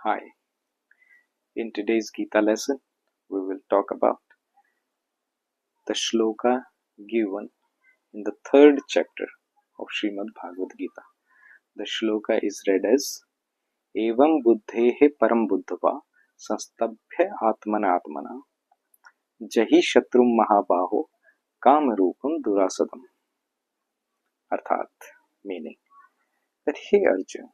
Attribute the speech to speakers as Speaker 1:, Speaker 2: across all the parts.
Speaker 1: Hi, in today's Gita lesson, we will talk about the shloka given in the third chapter of Srimad Bhagavad Gita. The shloka is read as Evam buddhehe param buddhava sanstabhya atmana atmana jahi shatrum mahabaho काम रूपम दुरासदम. अर्थात meaning that hey Arjun,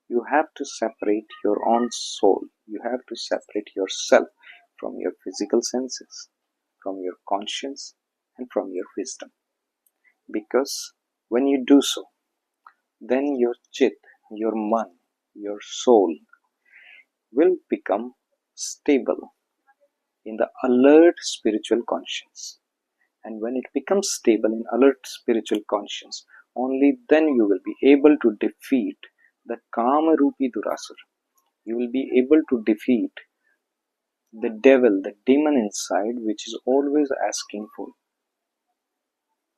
Speaker 1: you have to separate your own soul, you have to separate yourself from your physical senses, from your conscience, and from your wisdom. Because when you do so, then your chit, your man, your soul will become stable in the alert spiritual conscience. And when it becomes stable in alert spiritual conscience, only then you will be able to defeat the Kama Rupi Durasura. You will be able to defeat the devil, the demon inside, which is always asking for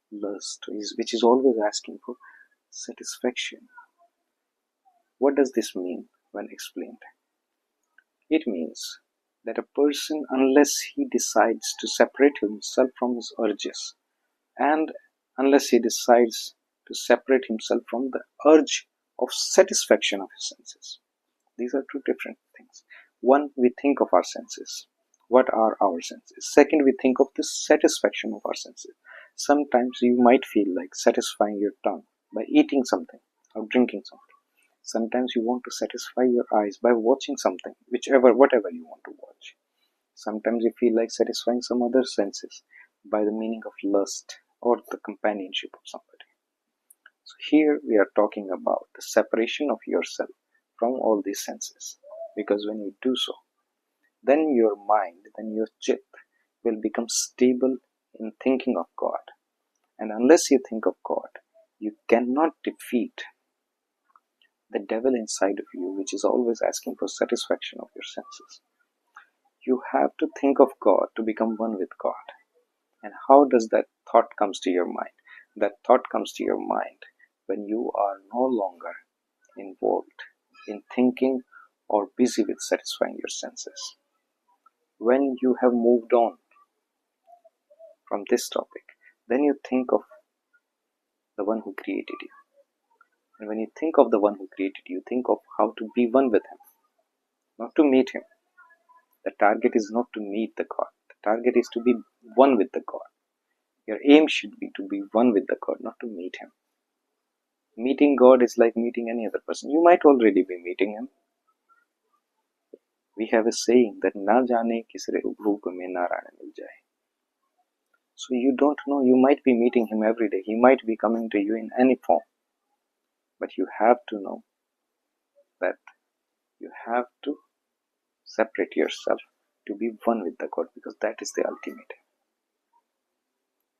Speaker 1: lust, which is always asking for satisfaction. What does this mean when explained? It means that a person, unless he decides to separate himself from his urges, and unless he decides to separate himself from the urge of satisfaction of his senses. These are two different things. One, we think of our senses. What are our senses? Second, we think of the satisfaction of our senses. Sometimes you might feel like satisfying your tongue by eating something or drinking something. Sometimes you want to satisfy your eyes by watching something, whatever you want to watch. Sometimes you feel like satisfying some other senses by the meaning of lust or the companionship of somebody. So here we are talking about the separation of yourself from all these senses. Because when you do so, then your mind, then your chit will become stable in thinking of God. And unless you think of God, you cannot defeat the devil inside of you, which is always asking for satisfaction of your senses. You have to think of God to become one with God. And how does that thought comes to your mind? That thought comes to your mind when you are no longer involved in thinking or busy with satisfying your senses. When you have moved on from this topic, then you think of the one who created you. And when you think of the one who created you, think of how to be one with him, not to meet him. The target is not to meet the God. The target is to be one with the God. Your aim should be to be one with the God, not to meet him. Meeting God is like meeting any other person. You might already be meeting him. We have a saying that na jaane kisre roop mein Narayana mil jaye. So you don't know, you might be meeting him every day. He might be coming to you in any form. But you have to know that you have to separate yourself to be one with the God, because that is the ultimate.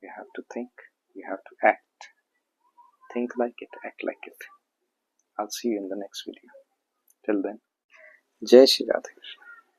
Speaker 1: You have to think, you have to act. Think like it, act like it. I'll see you in the next video. Till then, Jai Shri Radha Krishna.